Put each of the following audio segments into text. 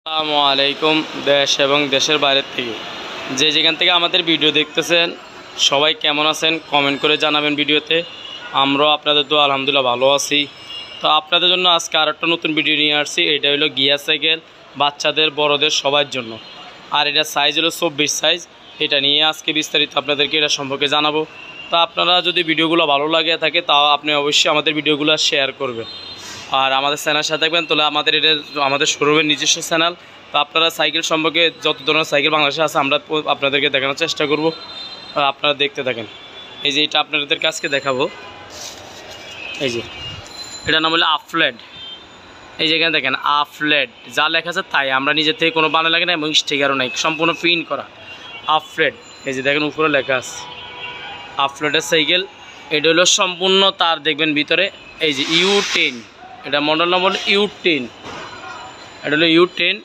আসসালামু আলাইকুম। দেশ এবং দেশের বাইরে থেকে যে যেখান থেকে আমাদের ভিডিও দেখতেছেন সবাই কেমন আছেন কমেন্ট করে জানাবেন। ভিডিওতে আমরাও আপনাদের তো আলহামদুলিল্লাহ ভালো আছি। তো আপনাদের জন্য আজকে আরেকটা নতুন ভিডিও নিয়ে আসছি। এটা হলো গিয়ার সাইকেল, বাচ্চাদের বড়দের সবার জন্য। আর এটা সাইজ হলো 24 সাইজ। এটা নিয়ে আজকে বিস্তারিত আপনাদেরকে এটা সম্পর্কে জানাবো। তো আপনারা যদি ভিডিওগুলো ভালো লাগে থাকে তাও আপনি অবশ্যই আমাদের ভিডিওগুলো শেয়ার করবেন আর আমাদের চ্যানেলের সাথে থাকবেন। তাহলে আমাদের শোরুমের নিজস্ব চ্যানেল। তো আপনারা সাইকেল সম্পর্কে যত ধরনের সাইকেল বাংলাদেশে আছে আমরা আপনাদেরকে দেখানোর চেষ্টা করব। আপনারা দেখতে থাকেন। এই যে এটা আপনাদেরকে আজকে দেখাবো। এই যে এটার নাম হলো আফলেট। এই যে এখানে দেখেন আফলেট, যা লেখা আছে তাই, আমরা নিজের থেকে কোনো বানানো লাগে না এবং স্টিকারও নাই, সম্পূর্ণ প্রিন্ট করা আফলেট। এই যে দেখেন উপরে লেখা আছে আফলেটের সাইকেল। এটা হলো সম্পূর্ণ তার দেখবেন ভিতরে। এই যে U10, এটা মডেল নাম হলো U10। এটা হলো U10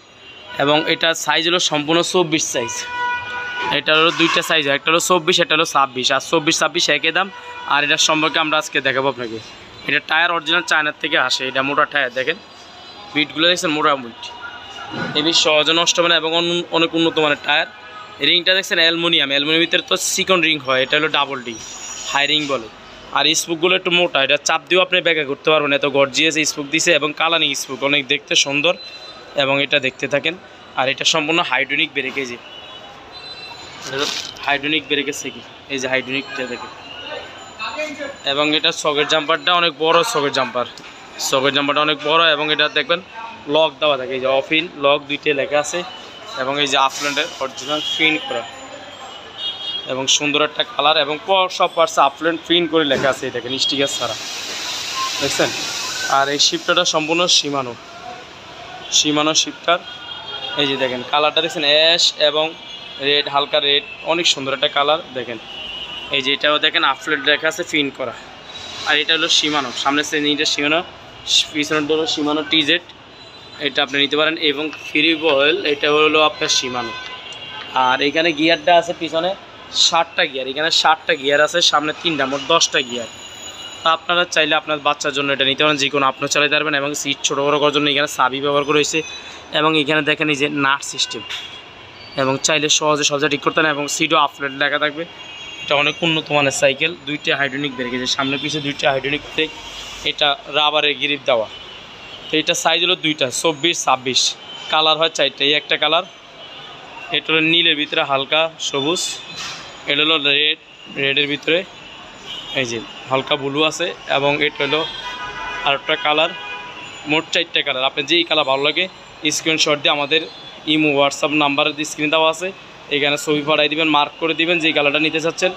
এবং এটার সাইজ হলো সম্পূর্ণ 24 সাইজ। এটা হলো দুইটা সাইজ, একটা হলো 24, একটা হলো 26। আর 24-26 একই দাম। আর এটার সম্পর্কে আমরা আজকে দেখাবো আপনাকে। এটা টায়ার অরিজিনাল চায়নার থেকে আসে। এটা মোটা টায়ার, দেখেন বিটগুলো দেখছেন মোটা বিট। এই বিট সহজে নষ্ট হবে না এবং অনেক উন্নত মানের টায়ার। রিংটা দেখছেন অ্যালুমিনিয়ামের ভিতরে তো চিকন রিং হয়, এটা হলো ডাবল রিং, হাই রিং বলে। আর স্পুকগুলো একটু মোটা, এটা চাপ দিয়েও আপনি ব্যাগে করতে পারবেন, এত গর্জিয়াস স্পুক দিছে এবং কালারিং স্পুক, অনেক দেখতে সুন্দর। এবং এটা দেখতে থাকেন। আর এটা সম্পূর্ণ হাইড্রোলিক ব্রেক। এই যে হাইড্রোলিক ব্রেকের সাইকেল, এই যে হাইড্রোলিকটা দেখেন। এবং এটা সকেট জাম্পারটা অনেক বড়, সকেট জাম্পারটা অনেক বড়। এবং এটা দেখবেন লক দেওয়া থাকে, এই যে অফ ইন লক দুইটা লেখা আছে। এবং এই যে আফলেটের অরিজিনাল প্রিন্ট করা এবং সুন্দর একটা কালার এবং সব পার্টস আফলেট প্রিন্ট করে লেখা আছে, দেখেন স্টিকার ছাড়া, দেখছেন। আর এই শিফটারটা সম্পূর্ণ সীমানো শিফটার। এই যে দেখেন কালারটা দেখছেন অ্যাশ এবং রেড, হালকা রেড, অনেক সুন্দর একটা কালার দেখেন। এই যে এটাও দেখেন আফলেট লেখা আছে প্রিন্ট করা। আর এটা হলো সীমানো, সামনের শ্রেণীটা সীমানো, পিছনেরটা হলো সীমানো TZ। এটা আপনি নিতে পারেন। এবং ফ্রি বয়েল, এটা হলো আপনার সীমানো। আর এখানে গিয়ারটা আছে পিছনে 7টা গিয়ার, এখানে 7টা গিয়ার আছে, সামনে 3টা, মোট 10টা গিয়ার। তা আপনারা চাইলে আপনার বাচ্চার জন্য এটা নিতে পারেন, যে কোনো আপনি চালাতে পারবেন। এবং সিট ছোটো বড়ো করার জন্য এখানে চাবি ব্যবহার করা হয়েছে। এবং এখানে দেখেন এই যে নাট সিস্টেম, এবং চাইলে সহজে সহজে ঠিক করতে না। এবং সিটও আফলেট লেখা থাকবে। এটা অনেক উন্নত মানের সাইকেল। দুইটা হাইড্রোলিক ব্রেক, যে সামনে পিছিয়ে দুইটা হাইড্রোলিক ব্রেক। এটা রাবারের গ্রিপ দেওয়া। তো এটা সাইজ হলো দুইটা, 24-26। কালার হয় 4টা, এই একটা কালার। এটা হলো নীলের ভিতরে হালকা সবুজ। এটা হলো রেডের ভিতরে এই যে হালকা ব্লু আছে। এবং এটা হলো আরেকটা কালার। মোট 4টা কালার। আপনি যেই কালার ভালো লাগে স্ক্রিনশট দিয়ে আমাদের ইমো হোয়াটসঅ্যাপ নাম্বারের স্ক্রিন দেওয়া আছে, এখানে ছবি পাঠাই দিবেন, মার্ক করে দিবেন যেই কালারটা নিতে চাচ্ছেন।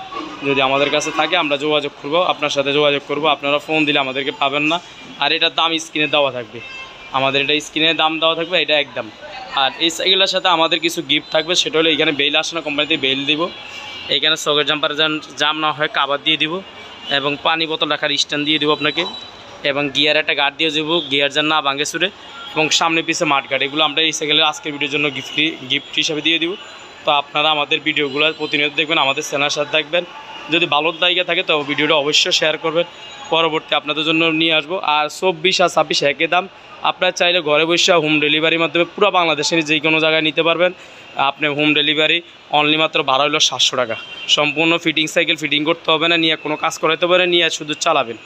যদি আমাদের কাছে থাকে আমরা যোগাযোগ করবো, আপনার সাথে যোগাযোগ করব। আপনারা ফোন দিলে আমাদেরকে পাবেন না। আর এটার দাম স্ক্রিনে দেওয়া থাকবে, আমাদের এটা স্ক্রিনে দাম দেওয়া থাকবে, এটা একদম। আর এই সাইকেলের সাথে আমাদের কিছু গিফট থাকবে, সেটা হলো এখানে বেল আসে না, কোম্পানিতে বেল দিব। এখানে সকেট জাম্পার জাম না হয় কাভার দিয়ে দিব। এবং পানি বোতল রাখার স্ট্যান্ড দিয়ে দেবো আপনাকে। এবং গিয়ার একটা গার্ড দিয়ে দেবো, গিয়ার যেন না ভাঙে চুরে। এবং সামনে পিছিয়ে মাঠ গার্ড, এগুলো আমরা এই সাইকেলের আজকের ভিডিওর জন্য গিফট হিসাবে দিয়ে দিব। তো আপনারা আমাদের ভিডিওগুলো প্রতিনিয়ত দেখবেন, আমাদের চ্যানেলের সাথে থাকবেন। যদি ভালো জায়গা থাকে তো ভিডিওটা অবশ্যই শেয়ার করবেন, পরবর্তী আপনাদের জন্য নিয়ে আসবো। আর 24 আর 26 একই দাম। আপনারা চাইলে ঘরে বসে হোম ডেলিভারির মাধ্যমে পুরো বাংলাদেশের যে কোনো জায়গায় নিতে পারবেন। আপনি হোম ডেলিভারি অনলি মাত্র ভাড়া হলো 700 টাকা। সম্পূর্ণ ফিটিং সাইকেল, ফিটিং করতে হবে না, নিয়ে কোনো কাজ করাতে পারেন, নিয়ে শুধু চালাবেন।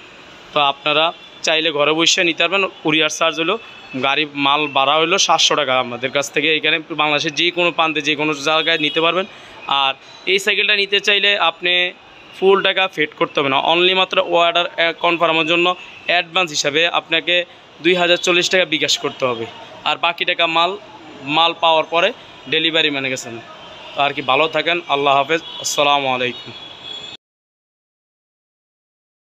তো আপনারা চাইলে ঘরে বসে নিতে পারবেন। কুরিয়ার চার্জ হলো, গাড়ি মাল ভাড়া হলো 700 টাকা আমাদের কাছ থেকে। এখানে বাংলাদেশের যে কোনো প্রান্তে যে কোনো জায়গায় নিতে পারবেন। আর এই সাইকেলটা নিতে চাইলে আপনি ফুল টাকা পেড করতে হবে না, অনলি মাত্র অর্ডার কনফার্মের জন্য অ্যাডভান্স হিসাবে আপনাকে 2040 টাকা বিকাশ করতে হবে। আর বাকি টাকা মাল পাওয়ার পরে ডেলিভারি মানে গেছেন। তো আর কি, ভালো থাকেন। আল্লাহ হাফেজ। আসসালামু আলাইকুম।